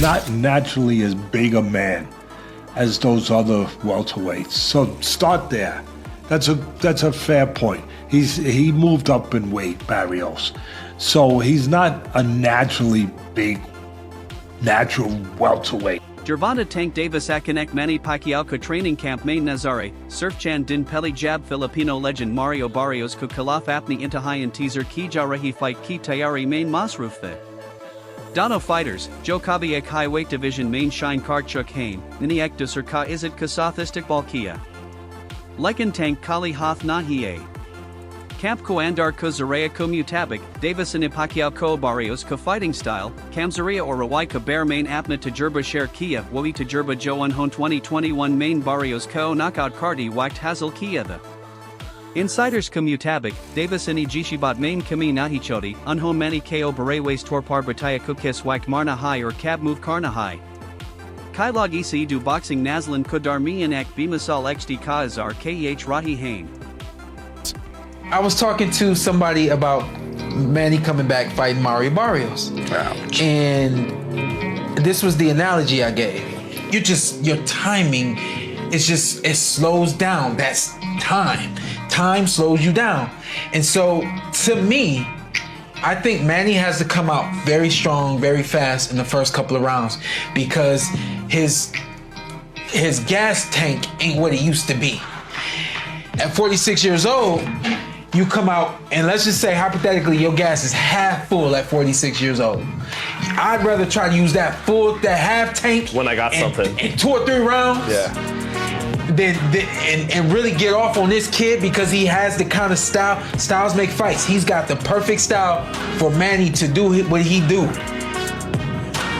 Not naturally as big a man as those other welterweights. So start there. That's a fair point. He moved up in weight, Barrios. So he's not a naturally big, natural welterweight. Gervonta Tank Davis Akanek Manny Pacquiao ka training camp main Nazare, Surf Chan Din Peli Jab Filipino legend Mario Barrios ku Kalaf Apni Intahayan teaser Ki Jarahi fight Ki Tayari main Masrufte. Dono Fighters, Joe Kabiek High Weight Division main Shine Karchuk Hain, Niniek Dusur Ka Izit Kasathistic Balkia. Lycan Tank Kali Hoth Nahiye. Camp Ko Andar Ko Zarea Ko Mutabik, Davis and Pacquiao Ko Barrios Ko Fighting Style, Kamzaria or Rawai Ka Bear Main Apna Tajurba Share Kia, Woi Tajurba Jo Unhon 2021 Main Barrios Ko Knockout Cardi Wacht Hazel Kia the. Insiders Ko Mutabik, Davis and Jishibat Main Kami Nahichodi, Unhon Mani Ko Bareways Torpar Bataya Kukis Wacht Marna High or Cab Move Karna High. Kailog Isi Du Boxing Nazlan Kudar Mianak Bimasal XD Kaazar KEH Rahi Hain. I was talking to somebody about Manny coming back fighting Mario Barrios. Ouch. And this was the analogy I gave. Your timing is it slows down. That's time. Time slows you down. And so to me, I think Manny has to come out very strong, very fast in the first couple of rounds because his gas tank ain't what it used to be. At 46 years old, you come out and let's just say hypothetically your gas is half full at 46 years old. I'd rather try to use that half tank when I got something in 2 or 3 rounds. Yeah. And really get off on this kid because he has the kind of style. Styles make fights. He's got the perfect style for Manny to do what he do.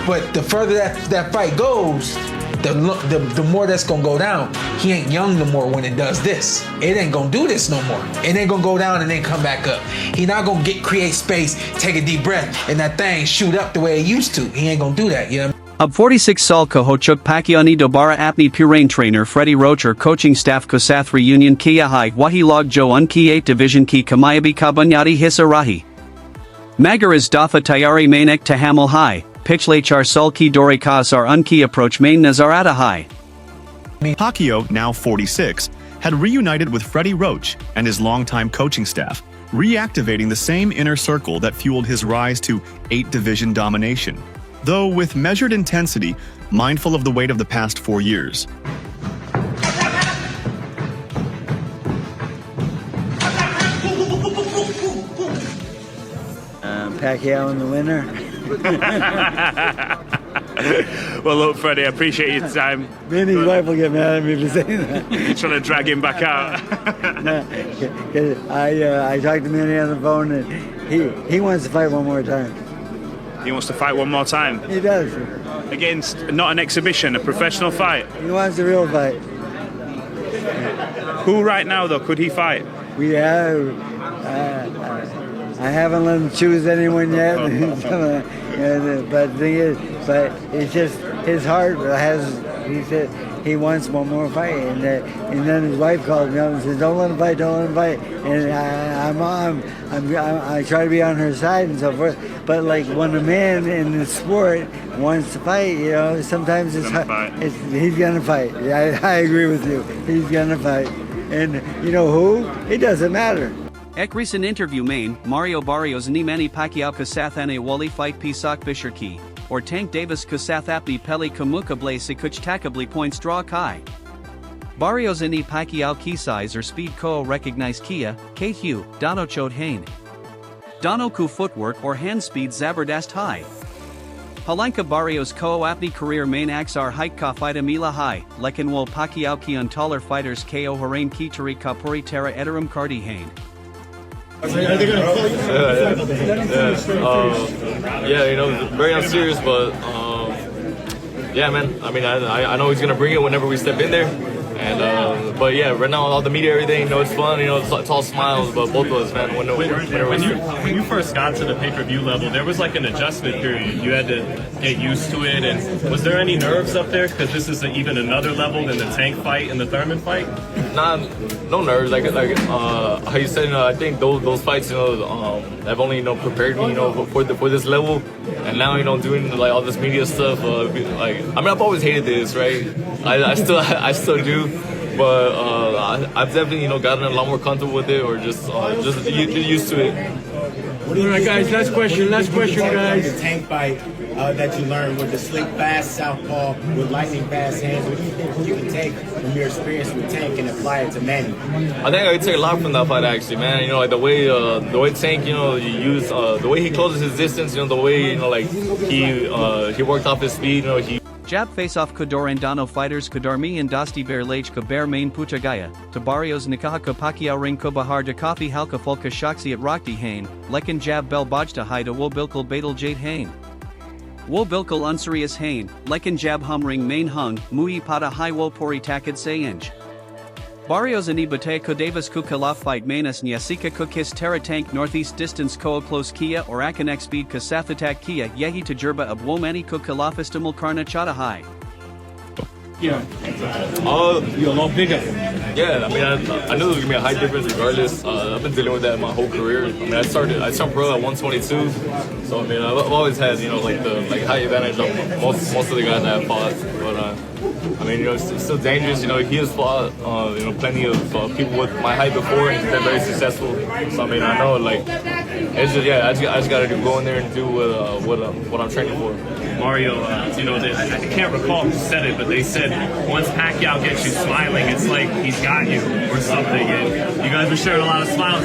But the further that fight goes, the more that's gonna go down. He ain't young no more when it does this. It ain't gonna do this no more. It ain't gonna go down and then come back up. He not gonna create space, take a deep breath, and that thing shoot up the way it used to. He ain't gonna do that, you know? Ab 46 Sal Kahochuk Pakiani Dobara Apni Purain trainer Freddie Rocher coaching staff Kosath reunion Kia Hai Wahi Log Jo Unki 8 division Ki Kamayabi Kabanyati Hisarahi. Magaras Dafa Tayari Mainek Tahamal High, Pichlachar Sul Ki Dori Kasar Unki approach main Nazarata High. Pacquiao, now 46, had reunited with Freddie Roach and his longtime coaching staff, reactivating the same inner circle that fueled his rise to 8 division domination. Though with measured intensity, mindful of the weight of the past 4 years. Pacquiao in the winner. Well, look, Freddie, I appreciate your time. Manny's wife will get mad at me for saying that. You're trying to drag him back out. No, 'cause I talked to Manny on the phone, and he wants to fight one more time. He wants to fight one more time. He does. Against not an exhibition, a professional fight. He wants a real fight. Who right now, though, could he fight? We have. I haven't let him choose anyone yet. But the thing is, it's just his heart has. He said he wants one more fight, and then his wife called me up and said, "Don't let him fight, don't let him fight." And I try to be on her side and so forth. But like when a man in the sport wants to fight, you know, sometimes he's gonna fight. Yeah, I agree with you. He's gonna fight, and you know who? It doesn't matter. Ek recent interview main, Mario Barrios ni Manny Pacquiao Kasathane Wali fight Pisak Bisharki, or Tank Davis Kasathapni Peli Kamuka Blay Sikuch Takabli points draw Kai. Barrios ni Pacquiao key size or speed ko recognize Kia, Kate Hugh, Dono Chode Hain. Dono ku footwork or hand speed Zabardast high. Palanka Barrios ko apni career main axar hike ka fight Mila high, Lekinwol Pacquiao ki on taller fighters ko Harain Kitari Kapuri Terra Ederum Cardi Hain. Yeah, you know, very unserious, but yeah, man. I mean, I know he's gonna bring it whenever we step in there, and But yeah, right now all the media, everything, you know, it's fun. You know, it's all smiles. But both of us, man, When you first got to the pay-per-view level, there was like an adjustment period. You had to get used to it. And was there any nerves up there? Because this is even another level than the Tank fight and the Thurman fight. Nah, no nerves. Like how you said, you know, I think those fights, you know, have only, you know, prepared me, you know, for this level. And now, you know, doing like all this media stuff. Like, I mean, I've always hated this, right? I still do. But I've definitely, you know, gotten a lot more comfortable with it, or just used to it. All right, guys. Last question, guys. The Tank fight that you learned with the slick, fast southpaw with lightning fast hands. What do you think you can take from your experience with Tank and apply it to Manny? I think I could take a lot from that fight, actually, man. You know, like the way Tank, you know, you use the way he closes his distance. You know, the way, you know, like he worked off his speed. You know, he. Jab face-off Kodor Andano fighters Kodormi and Dosti Berlage ko Bear Main Puchagaya, to Barrios Nikaha ko Pacquiao Ring ko Bahar de Kafi Halka Folka Shaksi at Rockdi Hain, Lekin Jab Bel Bajta Haida Wo Bilkul Badal Jade Hain. Wo Bilkul Unserious Hain, Lekin Jab Hum Ring Main Hung, Mui Pada Hai Wo Pori Takad Sayinj. Barrios and Ibate ko Davis ku Kalaf fight Manus Nyasika ko Kiss Terra Tank Northeast Distance ko Close Kia or Akanek Speed ko Safatak Kia Yehi to Jerba of Womani ko Kalafistamul Karna Chata High. Yeah. You're a lot bigger. Yeah, I mean, I knew there was gonna be a height difference regardless. I've been dealing with that my whole career. I mean, I started pro at 122, so I mean, I've always had, you know, like the height advantage on most of the guys that I've fought. But I mean, you know, it's still dangerous. You know, he has fought, you know, plenty of people with my height before, and he's been very successful. So I mean, I know, like, it's just, yeah, I just gotta go in there and do what I'm training for. Mario, you know, I can't recall who said it, but they said once Pacquiao gets you smiling, it's like he's got you or something. And you guys were sharing a lot of smiles.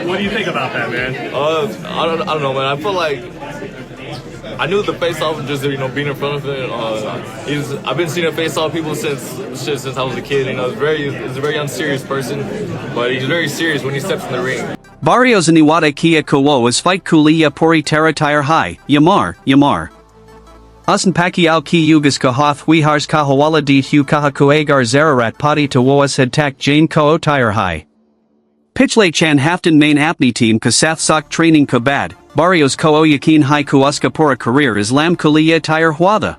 What do you think about that, man? I don't know, man. I feel like I knew the face-off just, you know, being in front of it. I've been seeing a face-off people since I was a kid. You know, he's a very unserious person, but he's very serious when he steps in the ring. Barrios and Iwata Kia Kowo is fight Kuliya Pori Terra Tire High, Yamar. Usan Pacquiao ki Yugas Kahoth Wihars Kahawala di Hu Kahakuagar Zararat Pati to Woas Head Tak Jane Ko Tire High. Pitchley Chan Hafton Main Apni Team Kasath Sok Training Kabad, Barrios Ko Yakin Hai Kuaska Pora Career Islam Kuliya Tire Huada.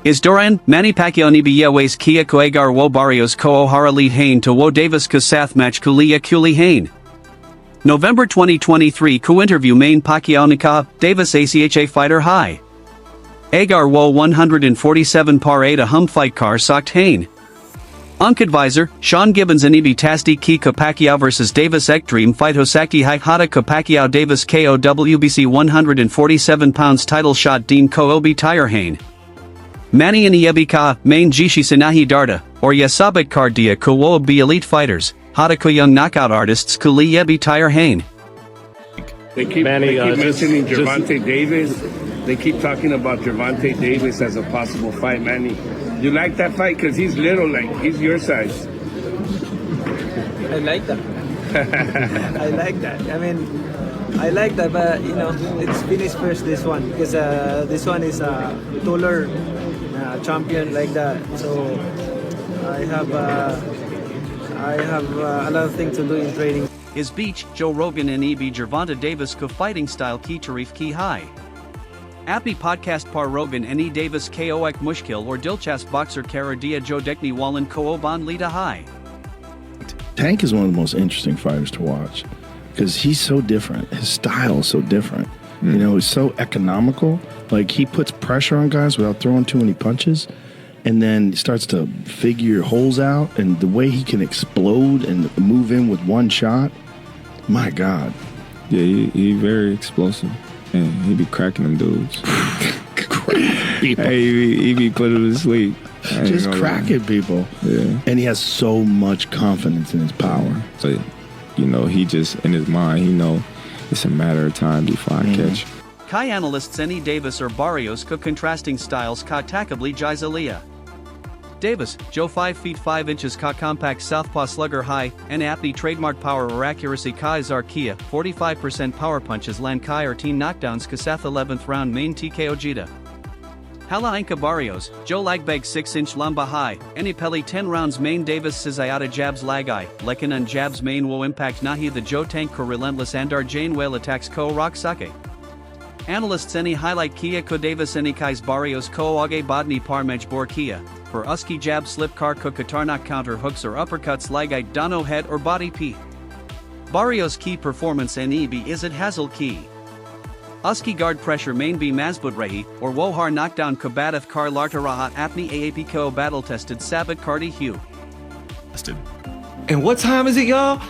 Is Doran, Manny Pacquiao Nibiya Ways Kia Kuagar Wo Barrios Ko Ohara Lead Hain to Wo Davis Kasath Match Kuliya Kuli Hain. November 2023 Ku-interview Main Pacquiao Nika, Davis ACHA Fighter High. Agar Wo 147 par 8 a hum fight car socked Hain. Unk advisor, Sean Gibbons and Ibi Tasdi Ki Pacquiao vs Davis Ek Dream fight Hosakti Hai Hata Pacquiao Davis KO WBC 147 pounds title shot Dean Ko Obi Tire Hain. Manny and Iebika, Main Jishi Sinahi Darda, or Yasabit Kardia Ko Be Elite Fighters, Hata Ko Young Knockout Artists Kuli Yebi Tire Hain. They keep mentioning Gervonta Davis. They keep talking about Gervonta Davis as a possible fight, Manny. You like that fight? Because he's little, like, he's your size. I like that. I like that. I mean, I like that, but, you know, it's finished first, this one. Because this one is a taller champion like that. So I have a lot of things to do in training. Is Beach, Joe Rogan and EB Gervonta Davis ko fighting style ki Tarif ki high. Appy podcast par Rogan and E Davis koek mushkil or Dilchas boxer kara dia Joe Dekni Wallen kooban lita high. Tank is one of the most interesting fighters to watch because he's so different. His style is so different. You know, he's so economical. Like, he puts pressure on guys without throwing too many punches, and then starts to figure holes out, and the way he can explode and move in with one shot, my God. Yeah, he very explosive. And he be cracking them dudes. Hey, he be putting them to sleep. Just cracking people. Yeah. And he has so much confidence in his power. So, you know, he just, in his mind, he know it's a matter of time before I catch. Kai analysts any Davis or Barrios ko contrasting styles ka takably Jaizalia. Davis, Joe 5 feet 5 inches ka compact southpaw slugger high, and aptly trademark power or accuracy ka izar kia, 45% power punches land kai or teen knockdowns kasath 11th round main TKO jita. Hala Inca Barrios, Joe Lagbeg 6-inch Lamba High, Any Peli 10 rounds main Davis Sizayata Jabs Lagai, Lekin and Jabs main Wo Impact Nahi the Joe Tank Ko Relentless Andar Jane Whale Attacks Ko Rock Sake. Analysts any highlight Kia Ko Davis any Kais Barrios Ko Age Bodni Parmej Bor Kia, for Usky Jab Slip Car Ko Katarnak Counter Hooks or Uppercuts Lagai Dono Head or Body P. Barrios Key Performance NEB is it Hazel Key. Usky guard pressure main B Mazbud Rehi, or Wohar knockdown Kabadath Kar Lartaraha Apni AAP Ko battle tested Sabat Cardi Hugh. And what time is it, y'all?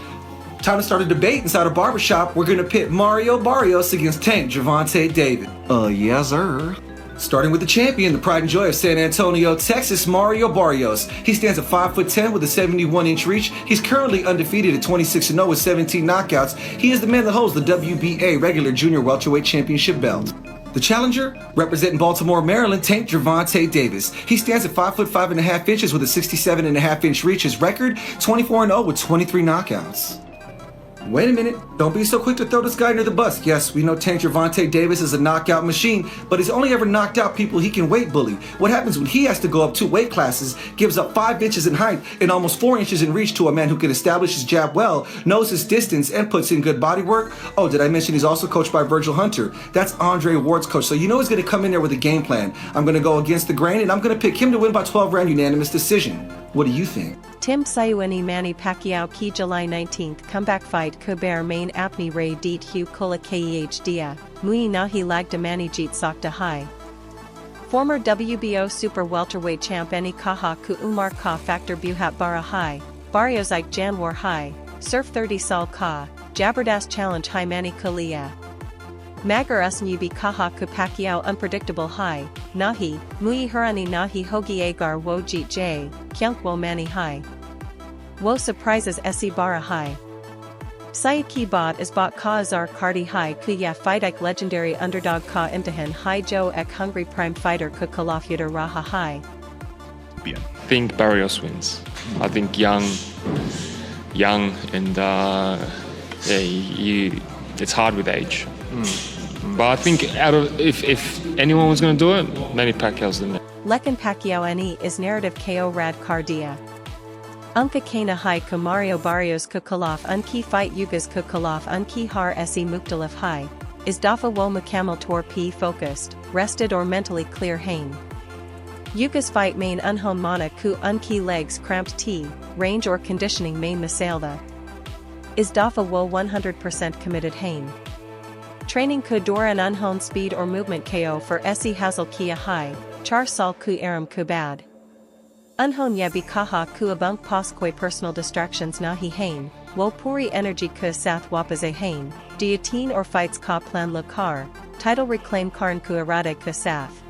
Time to start a debate inside a barbershop. We're gonna pit Mario Barrios against Tank Gervonta Davis. Yes, sir. Starting with the champion, the pride and joy of San Antonio, Texas, Mario Barrios. He stands at 5'10" with a 71-inch reach. He's currently undefeated at 26-0 with 17 knockouts. He is the man that holds the WBA regular junior welterweight championship belt. The challenger, representing Baltimore, Maryland, Tank Gervonta Davis. He stands at 5'5.5" with a 67.5-inch reach. His record, 24-0 with 23 knockouts. Wait a minute, don't be so quick to throw this guy under the bus. Yes, we know Tank Gervonta Davis is a knockout machine, but he's only ever knocked out people he can weight bully. What happens when he has to go up 2 weight classes, gives up 5 inches in height and almost 4 inches in reach to a man who can establish his jab well, knows his distance, and puts in good body work? Oh, did I mention he's also coached by Virgil Hunter? That's Andre Ward's coach, so you know he's going to come in there with a game plan. I'm going to go against the grain, and I'm going to pick him to win by 12-round unanimous decision. What do you think? Tim Sayuani Manny Pacquiao Ki July 19th Comeback Fight Kuber Main Apni Ray Deet Hu Kula Keh Dia, Mui Nahi Lagda Mani Jeet Sakta Hai. Former WBO Super Welterweight Champ Eni Kaha Ku Umar Ka Factor Buhat Bara Hai, Barrios Ike Janwar Hai, Surf 30 Sal Ka, Jabberdass Challenge Hai Mani Kulia. Magar Usnyubi Kaha Ku Pacquiao Unpredictable Hai, Nahi, Mui Hurani Nahi Hogi Agar Wo Jeet J, Kyunk Wo Mani Hai. Wo Surprises Se Bara Hai. Syed Ki Bot is Bot Ka Azar Kardi Hai Kuya Fight Ike Legendary Underdog Ka Imtihan Hai Joe Ek Hungry Prime Fighter Ku Kalafuter Raha Hai. I think Barrios wins. I think young and it's hard with age. But I think if anyone was going to do it, Manny Pacquiao's the man. Lekin Pacquiao Ni is narrative KO Rad Kardia. Unka Kana Hai Ku Mario Barrios Ku Kalaf Unki Fight Yugas Ku Kalaf Unki Har Se Muktalif Hai. Is Dafa Wo Mukamel Tor P focused, rested or mentally clear Hain. Yugas Fight Main Unhon Mana Ku Unki Legs Cramped T, range or conditioning main Masalda. Is Dafa Wo 100% committed Hain. Training Ku Dora and Unhon Speed or Movement KO for Se Hazel Kia Hai, Char Sal Ku Aram Ku Bad. Unhon Yabi Kaha Ku Abunk Poskoi Personal Distractions Nahi Hain, Wo Puri Energy Ku Sath Wapaze Hain, Guillotine or Fights Ka Plan Le Kar, Title Reclaim Karn Ku Arade Ku Sath.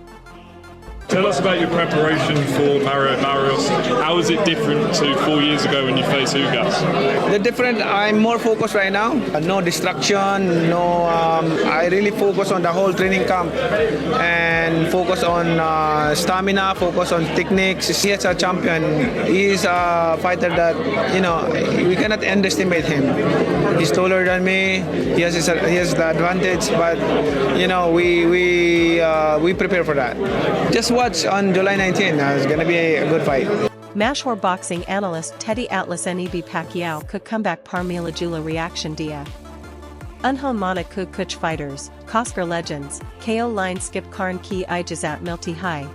Tell us about your preparation for Mario Barrios. How is it different to 4 years ago when you faced Ugas? The different, I'm more focused right now. No distraction, I really focus on the whole training camp and focus on stamina, focus on techniques. He is a champion. He is a fighter that, we cannot underestimate him. He's taller than me. He has the advantage, but, we prepare for that. Just watch on July 19th. It's going to be a good fight. Mashhor boxing analyst Teddy Atlas Neb Pacquiao could comeback Parmila Jula reaction dia. Unhon Mana Ku Kuch Fighters, Kosker Legends, KO Line Skip Karn Ki Ijazat Milti Hai.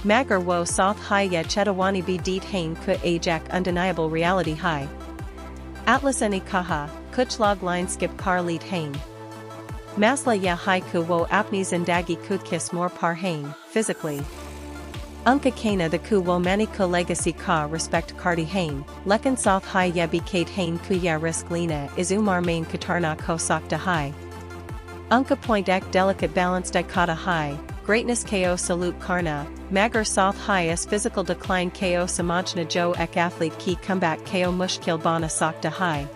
Magar Wo Soth Hai Ya Chetawani B Deet Hain Ku Ajak Undeniable Reality High. Atlas Ani Kaha, Kuch Log Line Skip Kar Lead Hain. Masla Ya Hai Ku Wo Apni Zindagi Kudkis More Par Hain, physically. Unka Kana the Ku Wo Mani Ko Legacy Ka Respect Kardi Hain, Lekan Soth Hai Ya Bi Kate Hain Ku Ya Risk Lina is Umar Main Katarna Ko Sakta Hai. Unka Point Ek Delicate Balance Dikata Hai, Greatness KO Salute Karna, Magar Soth Highest Physical Decline KO Samajna Jo Ek Athlete Ki Comeback KO Mushkil Bana Sakta Hai.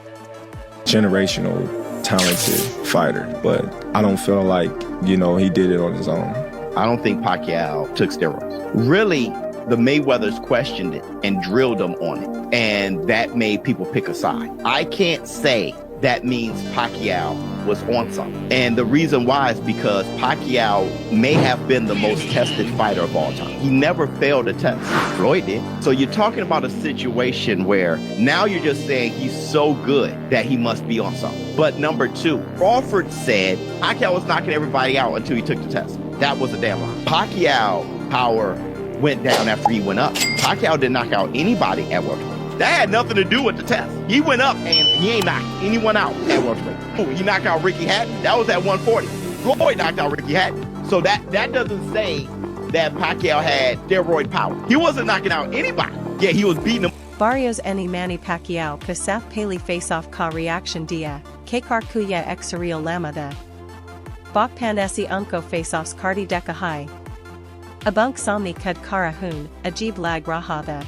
Generational, talented fighter, but I don't feel like, he did it on his own. I don't think Pacquiao took steroids. Really, the Mayweathers questioned it and drilled him on it, and that made people pick a side. I can't say that means Pacquiao was on something. And the reason why is because Pacquiao may have been the most tested fighter of all time. He never failed a test. Floyd did. So you're talking about a situation where now you're just saying he's so good that he must be on something. But number two, Crawford said Pacquiao was knocking everybody out until he took the test. That was a damn lie. Pacquiao power went down after he went up. Pacquiao didn't knock out anybody at welterweight. That had nothing to do with the test. He went up and he ain't knocked anyone out at welterweight. He knocked out Ricky Hatton. That was at 140. Floyd knocked out Ricky Hatton. So that doesn't say that Pacquiao had steroid power. He wasn't knocking out anybody. Yeah, he was beating them. Barrios any Manny Pacquiao ka Saf Paley face-off ka reaction dia, Kakar kuya exarial lamada. Bok pandesi unko face-offs kardi deka hai. Abunk somni kad kara hun, ajib lag rahada.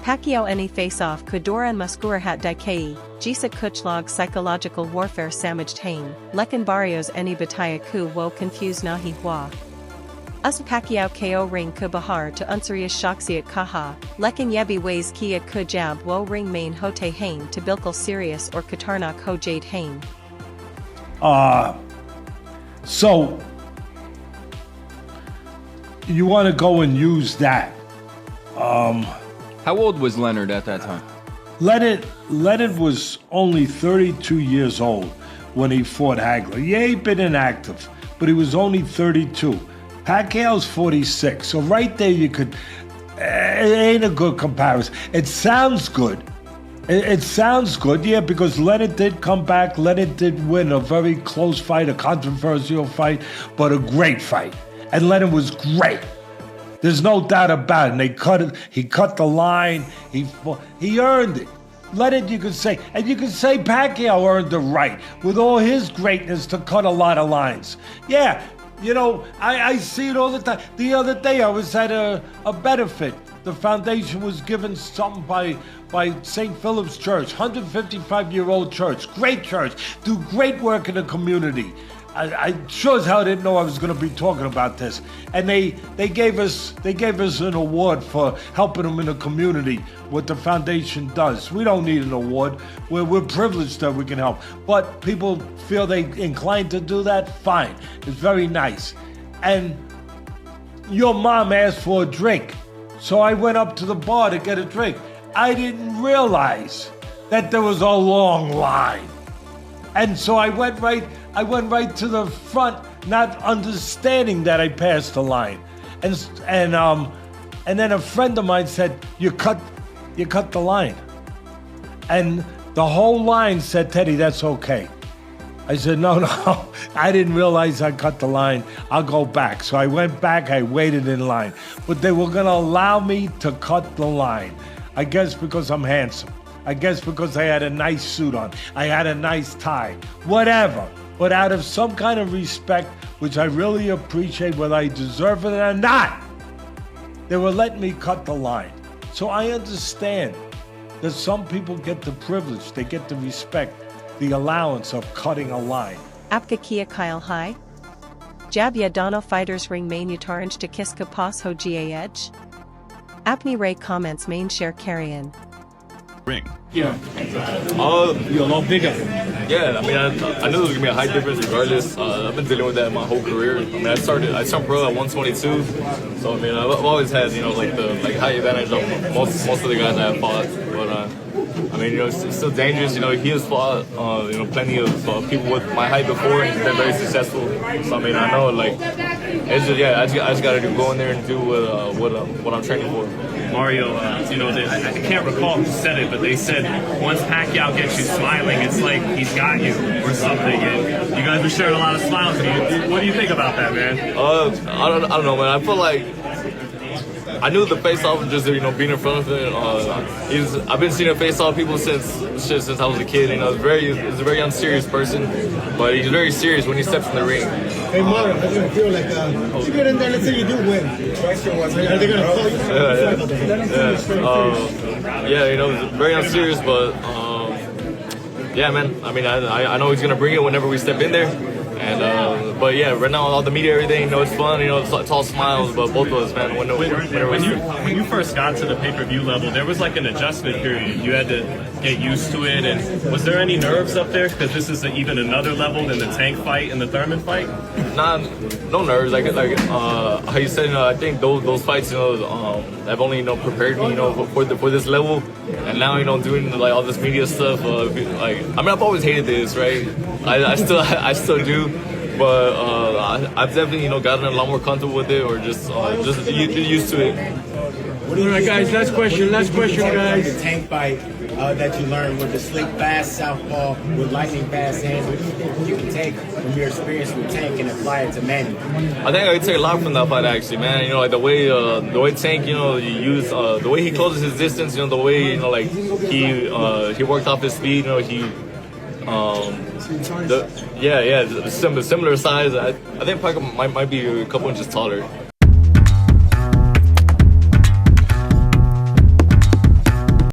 Pacquiao any face-off kudoran muskurahat daikei, jisa kuchlog psychological warfare samaged hain, lekan Barrios any bataya ku wo confuse nahi hua. Us Pacquiao ko ring ku bahar to unsariya shaksiat kaha, lekan yebi ways kia ku jab wo ring main hote hain to bilkul serious or katarnak ho jade hain. So you want to go and use that. How old was Leonard at that time? Leonard was only 32 years old when he fought Hagler. Yeah, he'd been inactive, but he was only 32. Pacquiao's 46, so right there you could, it ain't a good comparison. It sounds good. It sounds good, yeah, because Leonard did come back. Leonard did win a very close fight, a controversial fight, but a great fight. And Leonard was great. There's no doubt about it. And they cut it. He cut the line. He earned it. Leonard, you could say, and you could say Pacquiao earned the right with all his greatness to cut a lot of lines. Yeah, you know, I see it all the time. The other day I was at a benefit. The foundation was given something by St. Philip's Church, 155-year-old church, great church, do great work in the community. I sure as hell didn't know I was going to be talking about this. And they gave us an award for helping them in the community, what the foundation does. We don't need an award. We're privileged that we can help. But people feel they inclined to do that, fine. It's very nice. And your mom asked for a drink. So I went up to the bar to get a drink. I didn't realize that there was a long line. And so I went right to the front, not understanding that I passed the line. And then a friend of mine said, you cut the line. And the whole line said, Teddy, that's okay. I said, no, I didn't realize I cut the line. I'll go back. So I went back, I waited in line. But they were gonna allow me to cut the line. I guess because I'm handsome. I guess because I had a nice suit on. I had a nice tie. Whatever. But out of some kind of respect, which I really appreciate whether I deserve it or not, they were letting me cut the line. So I understand that some people get the privilege, they get the respect, the allowance of cutting a line. Apka Kia Kyle High? Jabya Dono fighters ring main utaranj to kiska pas ho ga edge? Apni Ray comments main share carrion. Ring. Yeah. You're a lot bigger. Yeah, I mean, I knew there was gonna be a height difference regardless. I've been dealing with that my whole career. I mean, I started pro at 122, so I mean, I've always had, you know, like height advantage on most of the guys I have fought. But I mean, you know, it's still dangerous. You know, he has fought, you know, plenty of people with my height before, and he's been very successful. So I mean, I know, like, it's just, yeah, I just gotta go in there and do what I'm training for. Mario, you know, I can't recall who said it, but they said once Pacquiao gets you smiling, it's like he's got you or something. And you guys were sharing a lot of smiles. What do you think about that, man? I don't know, man. I feel like I knew the face-off just, you know, being in front of it. I've been seeing a face-off people since I was a kid. You know, he's a very unserious person, but he's very serious when he steps in the ring. Hey Mario, how do you feel like if you get in there, let's say you do win, are they gonna call you? Yeah, you know, it's very unserious, but yeah, man. I mean, I know he's gonna bring it whenever we step in there, And but yeah, right now all the media, everything, you know, it's fun. You know, it's all smiles. But both of us, man, When you first got to the pay-per-view level, there was like an adjustment period. You had to get used to it. And was there any nerves up there? Because this is even another level than the Tank fight and the Thurman fight. Nah, no nerves. Like how you said, I think those fights, you know, have only, you know, prepared me, you know, for this level. And now, you know, doing like all this media stuff. Like, I mean, I've always hated this, right? I still do. But I've definitely, you know, gotten a lot more comfortable with it, or just used to it. All right, guys. Last question, guys. The Tank fight that you learned with the slick, fast southpaw with lightning fast hands. What do you think you can take from your experience with Tank and apply it to Manny? I think I could take a lot from that fight, actually, man. You know, like the way Tank, you know, you use the way he closes his distance. You know, the way, you know, like he worked off his speed. You know, similar size. I think Pacquiao might be a couple inches taller.